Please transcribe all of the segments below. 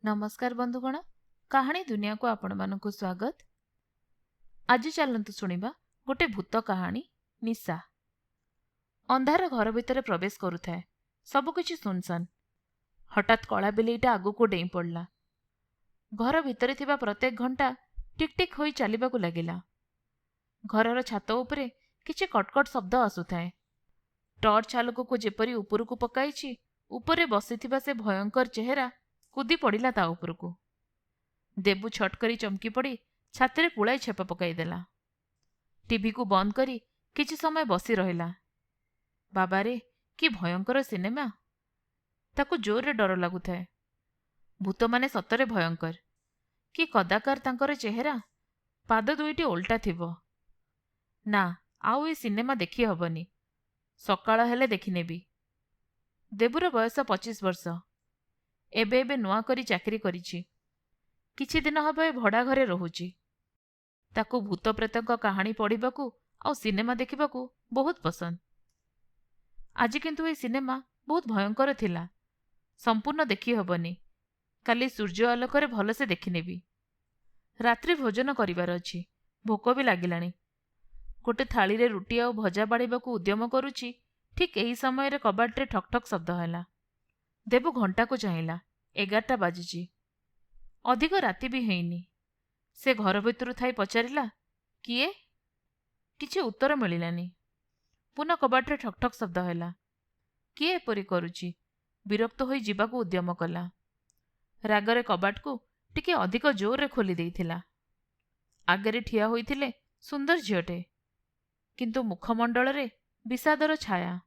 नमस्कार बंधुगण, कहानी दुनिया को आपण मानकु स्वागत। आज चलतु शुणा गोटे भूत कहानी निशा। अंधार घर भितर प्रवेश करुए, सबकिछि सुनसान। हठात कला बिलेईटा आगु डेई पड़ला। घर भितर थिबा प्रत्येक घंटा टिक टिक होई चलिबाकु लागिला। घरर छात उपरे किछि कटकट शब्द आसुथाए। टर्च आलोकକୁ जेपरी उपरକୁ पकाइछि, उपरे बसिथिबा से भयंकर चेहरा कूदी पड़ा ता उपरकू। देबू छटकरी चमकी पड़ी छाती पुଳାଇ छेप पकईदेला। टीवी को बंद करी किछि समय बसी रहिला। बाबारे कि भयंकर सिनेमा! ताकू जोरे डर लगुथाए। भूत माने सतरे भयंकर। कि कदाकार तांकर चेहरा, पाद दुईटी ओल्टा थिबो। ना, आउ ए सिनेमा देखी हबनी। सकाळ हेले देखिनेबी। देबूर बयस 25 वर्ष। एबे एबे नुआ करी चाकरी करिछि। किछि दिन हब ए भड़ा घरे रहुछि। ताकू भूत प्रेतक कहानी पढ़िबाकू आ सिनेमा देखिबाकू बहुत पसंद। आज किंतु ए सिनेमा बहुत भयंकर थिला। संपूर्ण देखी हबनी। काली सूर्य आलोकरे भलसे देखिनेबी। रात्रि भोजन करिवार अछि। भोक भी लागिलाणी। गोटे थाली रे रुटी आ भजा बाड़ीबाकू उद्यम करुछि। ठीक एही समय रे कबाट रे ठक ठक शब्द हैला। देबू घंटा को चाहिला। 11टा बाजिछि। अधिक राति भी हेइनी। से घर भितरु थाई पचारिला, किए? किछि उत्तर मिलिलानी। पुनः कबाट रे ठक ठक शब्द हैला। किए एपरि करुछि? विरक्त होई जिबाकू उद्यम कला। रागरे कबाट को टिके अधिक जोर रे खोली देइथिला। आगरे ठिया होइथिले सुंदर झियोटे, किंतु मुखमंडल रे विषादर छाया।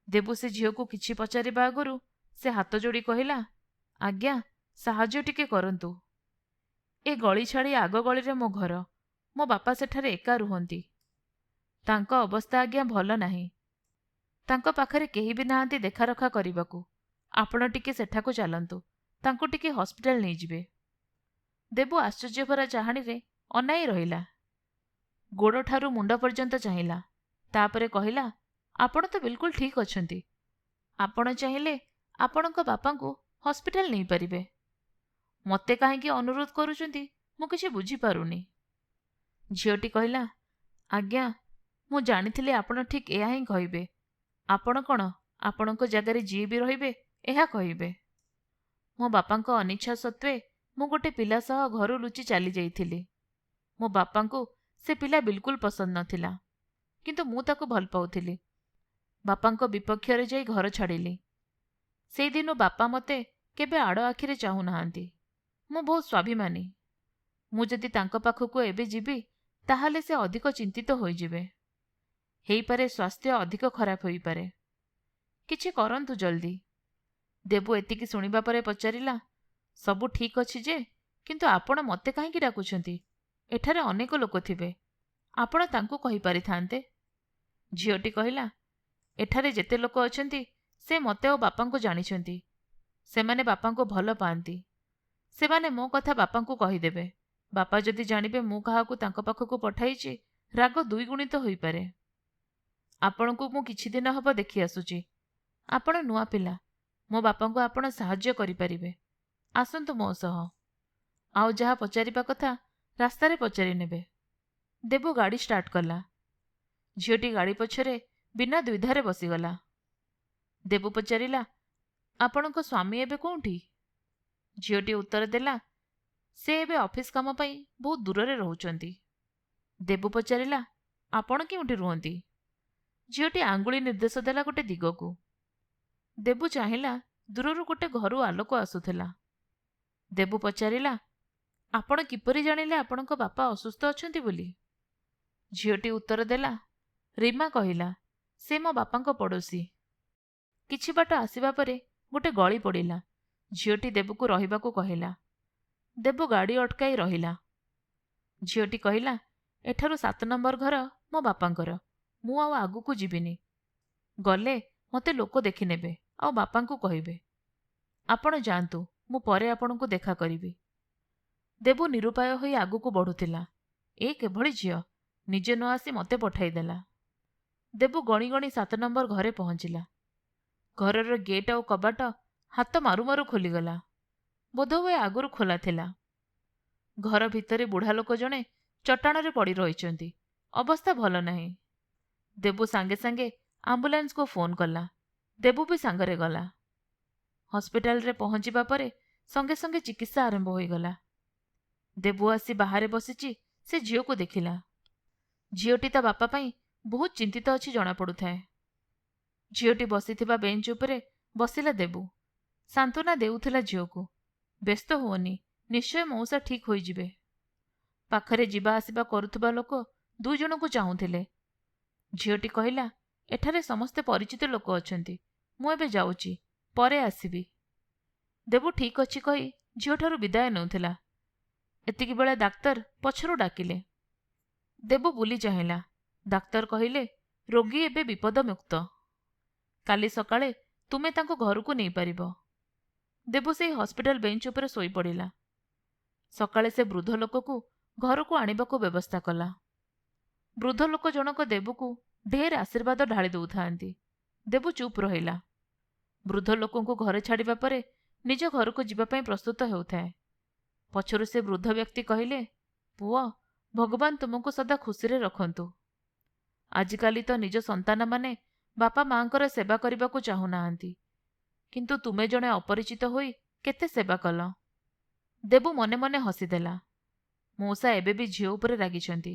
देबू से झियो को किछि पचारिबा आगरु से हाथ जोड़ी कहिला, आज्ञा साहाଯ୍ୟ टिके करंतु। ए गली छाड़ी आग गली रे मो घर। मो बापा सेठारे एका रुहंती। तांको अवस्था आज्ञा भल नाही। तांको पाखरे केही भी नाहांती देखा रखा करिबाकू। आपण टिके सेठाकू चलंतु। तांको टिके हॉस्पिटल नहीं जिबे। देबू आश्चर्य भरा चाहाणी रे अनाई रहिला। गोड़ ठारू मुंड पर्यंत चाहिला। तापरे कहिला, आपण तो बिल्कुल ठीक अछंती। आपण चाहिए आपणक बापांकू हॉस्पिटल नहीं पारिबे। मते काहेकि अनुरोध करूचंती मु किछि बुझी पारुनी। झियोटी कहिला, आज्ञा मु जानिथिले आपण ठीक एहा ही कहिबे। आपण कोन आपणक जगारे जी भी रहिबे एहा कहिबे। मो बापांक अनिच्छा सत्वे मु गोटे पिला सह घरु लुचि चली जाइथिली। मो बापांकू से पिला बिल्कुल पसंद नथिला, किंतु मु ताकू भल पाउथिली। बापांक विपक्षरे जाई घर छाड़िली। से दिनु बापा मते केबे आड़ आखिरे चाहू नाहांती। मु बहुत स्वाभिमानी। मु जदि तांको पाखकू एबे जिबी ताहाले से अधिक चिंतित होई जिबे। हेई पारे स्वास्थ्य अधिक खराब होई पारे। किछि करंतु जल्दी। देबू एतिकी सुनिबा परे पचारिला, सबु ठीक अछि जे, किंतु आपण मते काहेकि डाकुछंती? एठारे अनेक लोक थिबे। आपण तांको कहि पारिथांते। झियोटी कहिला, एठारे जेते लोक अछंती से मते ओ बापांको जानिछंती। सेमाने बापांको भल पांती। सेमाने मो कथा बापांको कहिदेबे। बापा जदि जानिबे मु काहाकू तांको पाखकू पठाइछि, राग दुईगुणित होई पारे। आपणकू मु किछि दिन हब देखि आसुछि। आपण नुआ पिला। मो बापांको आपण साहाय्य करि परिबे। आसंतु मो सह। आउ जहा पचारिबा कथा रास्ता रे पचारि नेबे। देबू गाड़ी स्टार्ट कला। झियोटी गाड़ी पछरे बिना द्विधारे बसीगला। देबू पचारिला, आपणको स्वामी एबे कोउठी? झियोटी उत्तर देला, से एबे ऑफिस काम पई बहुत दूर रे रहउचंती। देबू पचारिला, आपण केउठी रुहंती? झियोटी आंगुली निर्देश देला गोटे दिगकू। देबू चाहिला दूररू गोटे घरू आलोक आसुथिला। देबू पचारिला, आपण किपरि जानिले आपणको बापा असुस्थ अछंती बोली? झियोटी उत्तर देला, रीमा कहिला, से मो बापांको पड़ोसी। किछि बाट आसिबा परे गोटे गली पड़िला। झियोटी देबूको रहिबाकू कहिला। देबू गाड़ी अटकाई रहिला। झियोटी कहिला, एठारू 7 नंबर घर मो बापांकर। मु आउ आगुकू जिबिनी। गले मते लोक देखिनेबे आउ बापांकू कहिबे। आपण जांतु, मु परे आपणकू देखा करिबी। देबू निरुपाय होई आगुकू बढ़ुथिला। ए केभଳି झियो, निजे न आसी मते पठाइदेला। देबू गणी गणी 7 नंबर घरे पहुंचिला। घरर गेट आउ कबाट हाथ मारु मारु खोलीगला। ବୋଧହୁଏ ଆଗରୁ ଖୋଲା ଥିଲା। ଘର ଭିତରେ ବୁଢ଼ା ଲୋକ ଜଣେ ଚଟାଣରେ ପଡ଼ି ରହିଛନ୍ତି। ଅବସ୍ଥା ଭଲ ନାହିଁ। ଦେବୁ ସାଙ୍ଗେ ସାଙ୍ଗେ ଆମ୍ବୁଲାନ୍ସକୁ ଫୋନ୍ କଲା। ଦେବୁ ବି ସାଙ୍ଗରେ ଗଲା। ହସ୍ପିଟାଲରେ ପହଞ୍ଚିବା ପରେ ସଙ୍ଗେ ସଙ୍ଗେ ଚିକିତ୍ସା ଆରମ୍ଭ ହୋଇଗଲା। ଦେବୁ ଆସି ବାହାରେ ବସିଛି। ସେ ଝିଅକୁ ଦେଖିଲା। ଝିଅଟି ତା ବାପା ପାଇଁ ବହୁତ ଚିନ୍ତିତ ଅଛି ଜଣାପଡ଼ୁଥାଏ। ଝିଅଟି ବସିଥିବା ବେଞ୍ଚ ଉପରେ ବସିଲା ଦେବୁ। ସାନ୍ତ୍ୱନା ଦେଉଥିଲା ଝିଅକୁ। ବ୍ୟସ୍ତ ହୁଅନି, ନିଶ୍ଚୟ ମଉସା ଠିକ୍ ହୋଇଯିବେ। ପାଖରେ ଯିବା ଆସିବା କରୁଥିବା ଲୋକ ଦୁଇଜଣଙ୍କୁ ଚାହୁଁଥିଲେ। ଝିଅଟି କହିଲା, ଏଠାରେ ସମସ୍ତେ ପରିଚିତ ଲୋକ ଅଛନ୍ତି। ମୁଁ ଏବେ ଯାଉଛି, ପରେ ଆସିବି। ଦେବୁ ଠିକ୍ ଅଛି କହି ଝିଅଠାରୁ ବିଦାୟ ନେଉଥିଲା। ଏତିକିବେଳେ ଡାକ୍ତର ପଛରୁ ଡାକିଲେ। ଦେବୁ ବୁଲି ଚାହିଁଲା। ଡାକ୍ତର କହିଲେ, ରୋଗୀ ଏବେ ବିପଦମୁକ୍ତ। କାଲି ସକାଳେ ତୁମେ ତାଙ୍କୁ ଘରକୁ ନେଇପାରିବ। ଦେବୁ ସେଇ ହସ୍ପିଟାଲ ବେଞ୍ଚ ଉପରେ ଶୋଇପଡ଼ିଲା। ସକାଳେ ସେ ବୃଦ୍ଧ ଲୋକକୁ ଘରକୁ ଆଣିବାକୁ ବ୍ୟବସ୍ଥା କଲା। ବୃଦ୍ଧ ଲୋକ ଜଣକ ଦେବୁକୁ ଢେର ଆଶୀର୍ବାଦ ଢାଳି ଦେଉଥାନ୍ତି। ଦେବୁ ଚୁପ୍ ରହିଲା। ବୃଦ୍ଧ ଲୋକଙ୍କୁ ଘରେ ଛାଡ଼ିବା ପରେ ନିଜ ଘରକୁ ଯିବା ପାଇଁ ପ୍ରସ୍ତୁତ ହେଉଥାଏ। ପଛରୁ ସେ ବୃଦ୍ଧ ବ୍ୟକ୍ତି କହିଲେ, ପୁଅ, ଭଗବାନ ତୁମକୁ ସଦା ଖୁସିରେ ରଖନ୍ତୁ। ଆଜିକାଲି ତ ନିଜ ସନ୍ତାନମାନେ ବାପା ମାଙ୍କର ସେବା କରିବାକୁ ଚାହୁଁନାହାନ୍ତି, କିନ୍ତୁ ତୁମେ ଜଣେ ଅପରିଚିତ ହୋଇ କେତେ ସେବା କଲ। ଦେବୁ ମନେ ମନେ ହସିଦେଲା। ମଉସା ଏବେ ବି ଝିଅ ଉପରେ ରାଗିଛନ୍ତି।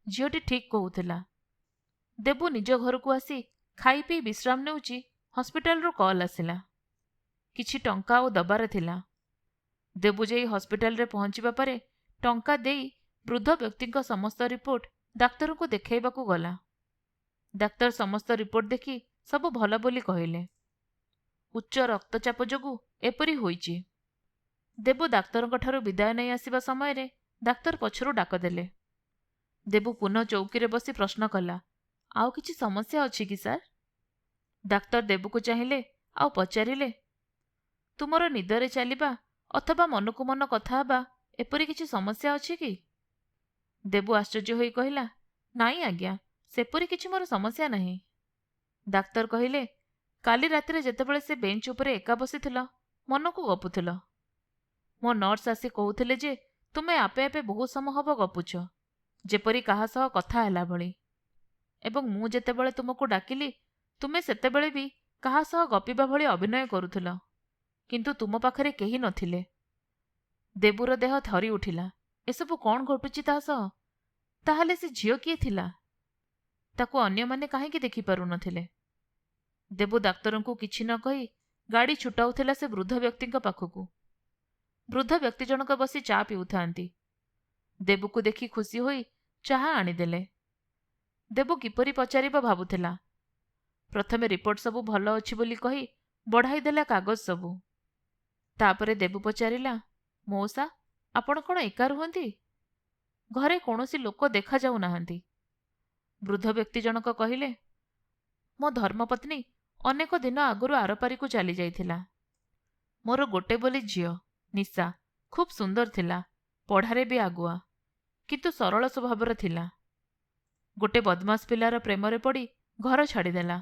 ଝିଅଟି ଠିକ୍ କହୁଥିଲା। ଦେବୁ ନିଜ ଘରକୁ ଆସି ଖାଇ ପିଇ ବିଶ୍ରାମ ନେଉଛି। ହସ୍ପିଟାଲରୁ କଲ୍ ଆସିଲା। କିଛି ଟଙ୍କା ଆଉ ଦବାର ଥିଲା। ଦେବୁ ଯାଇ ହସ୍ପିଟାଲରେ ପହଞ୍ଚିବା ପରେ ଟଙ୍କା ଦେଇ ବୃଦ୍ଧ ବ୍ୟକ୍ତିଙ୍କ ସମସ୍ତ ରିପୋର୍ଟ ଡାକ୍ତରଙ୍କୁ ଦେଖାଇବାକୁ ଗଲା। ଡାକ୍ତର ସମସ୍ତ ରିପୋର୍ଟ ଦେଖି ସବୁ ଭଲ ବୋଲି କହିଲେ। ଉଚ୍ଚ ରକ୍ତଚାପ ଯୋଗୁଁ ଏପରି ହୋଇଛି। ଦେବୁ ଡାକ୍ତରଙ୍କଠାରୁ ବିଦାୟ ନେଇ ଆସିବା ସମୟରେ ଡାକ୍ତର ପଛରୁ ଡାକ ଦେଲେ। ଦେବୁ ପୁନଃ ଚୌକିରେ ବସି ପ୍ରଶ୍ନ କଲା, ଆଉ କିଛି ସମସ୍ୟା ଅଛି କି ସାର୍? ଡାକ୍ତର ଦେବୁକୁ ଚାହିଁଲେ ଆଉ ପଚାରିଲେ, ତୁମର ନିଦରେ ଚାଲିବା ଅଥବା ମନକୁ ମନ କଥା ହେବା ଏପରି କିଛି ସମସ୍ୟା ଅଛି କି? ଦେବୁ ଆଶ୍ଚର୍ଯ୍ୟ ହୋଇ କହିଲା, ନାଇଁ ଆଜ୍ଞା, ସେପରି କିଛି ମୋର ସମସ୍ୟା ନାହିଁ। ଡାକ୍ତର କହିଲେ, କାଲି ରାତିରେ ଯେତେବେଳେ ସେ ବେଞ୍ଚ ଉପରେ ଏକା ବସିଥିଲ, ମନକୁ ଗପୁଥିଲ। ମୋ ନର୍ସ ଆସି କହୁଥିଲେ ଯେ ତୁମେ ଆପେ ଆପେ ବହୁତ ସମୟ ହବ ଗପୁଛ, ଯେପରି କାହା ସହ କଥା ହେଲା ଭଳି। ଏବଂ ମୁଁ ଯେତେବେଳେ ତୁମକୁ ଡାକିଲି, ତୁମେ ସେତେବେଳେ ବି କାହା ସହ ଗପିବା ଭଳି ଅଭିନୟ କରୁଥିଲ, କିନ୍ତୁ ତୁମ ପାଖରେ କେହି ନଥିଲେ। ଦେବୁର ଦେହ ଥରି ଉଠିଲା। ଏସବୁ କ'ଣ ଘଟୁଛି ତା ସହ? ତାହେଲେ ସେ ଝିଅ କିଏ ଥିଲା? ତାକୁ ଅନ୍ୟମାନେ କାହିଁକି ଦେଖିପାରୁନଥିଲେ? ଦେବୁ ଡାକ୍ତରଙ୍କୁ କିଛି ନ କହି ଗାଡ଼ି ଛୁଟାଉଥିଲା ସେ ବୃଦ୍ଧ ବ୍ୟକ୍ତିଙ୍କ ପାଖକୁ। ବୃଦ୍ଧ ବ୍ୟକ୍ତି ଜଣକ ବସି ଚା ପିଉଥାନ୍ତି। ଦେବୁକୁ ଦେଖି ଖୁସି ହୋଇ ଚାହା ଆଣିଦେଲେ। ଦେବୁ କିପରି ପଚାରିବ ଭାବୁଥିଲା। ପ୍ରଥମେ ରିପୋର୍ଟ ସବୁ ଭଲ ଅଛି ବୋଲି କହି ବଢ଼ାଇଦେଲା କାଗଜ ସବୁ। ତାପରେ ଦେବୁ ପଚାରିଲା, ମଉସା, ଆପଣ କ'ଣ ଏକା ରୁହନ୍ତି? ଘରେ କୌଣସି ଲୋକ ଦେଖାଯାଉନାହାନ୍ତି। ବୃଦ୍ଧ ବ୍ୟକ୍ତି ଜଣକ କହିଲେ, ମୋ ଧର୍ମପତ୍ନୀ ଅନେକ ଦିନ ଆଗରୁ ଆରପାରିକୁ ଚାଲିଯାଇଥିଲା। ମୋର ଗୋଟେ ବୋଲି ଝିଅ, ନିଶା, ଖୁବ୍ ସୁନ୍ଦର ଥିଲା, ପଢ଼ାରେ ବି ଆଗୁଆ, କିନ୍ତୁ ସରଳ ସ୍ୱଭାବର ଥିଲା। ଗୋଟେ ବଦମାସ ପିଲାର ପ୍ରେମରେ ପଡ଼ି ଘର ଛାଡ଼ିଦେଲା।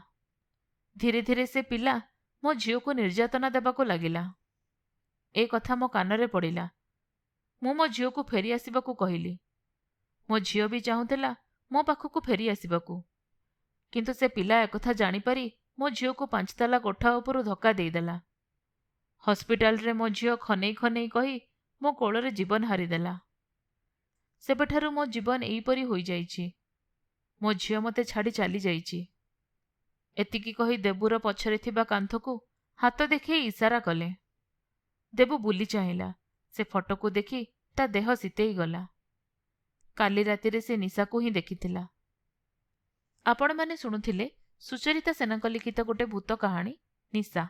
ଧୀରେ ଧୀରେ ସେ ପିଲା ମୋ ଝିଅକୁ ନିର୍ଯାତନା ଦେବାକୁ ଲାଗିଲା। ଏ କଥା ମୋ କାନରେ ପଡ଼ିଲା। ମୁଁ ମୋ ଝିଅକୁ ଫେରି ଆସିବାକୁ କହିଲି। ମୋ ଝିଅ ବି ଚାହୁଁଥିଲା ମୋ ପାଖକୁ ଫେରି ଆସିବାକୁ, କିନ୍ତୁ ସେ ପିଲା ଏକଥା ଜାଣିପାରି ମୋ ଝିଅକୁ 5 ତାଲା କୋଠା ଉପରୁ ଧକ୍କା ଦେଇଦେଲା। ହସ୍ପିଟାଲରେ ମୋ ଝିଅ ଖନେଇ ଖନେଇ କହି ମୋ କୋଳରେ ଜୀବନ ହାରିଦେଲା। ସେବେଠାରୁ ମୋ ଜୀବନ ଏଇପରି ହୋଇଯାଇଛି। ମୋ ଝିଅ ମୋତେ ଛାଡ଼ି ଚାଲିଯାଇଛି। ଏତିକି କହି ଦେବୁର ପଛରେ ଥିବା କାନ୍ଥକୁ ହାତ ଦେଖେଇ ଇସାରା କଲେ। ଦେବୁ ବୁଲି ଚାହିଁଲା। ସେ ଫଟୋକୁ ଦେଖି ତା ଦେହ ଶୀତେଇ ଗଲା। କାଲି ରାତିରେ ସେ ନିଶାକୁ ହିଁ ଦେଖିଥିଲା। ଆପଣମାନେ ଶୁଣୁଥିଲେ ସୁଚରିତା ସେନଙ୍କ ଲିଖିତ ଗୋଟେ ଭୂତ କାହାଣୀ ନିଶା।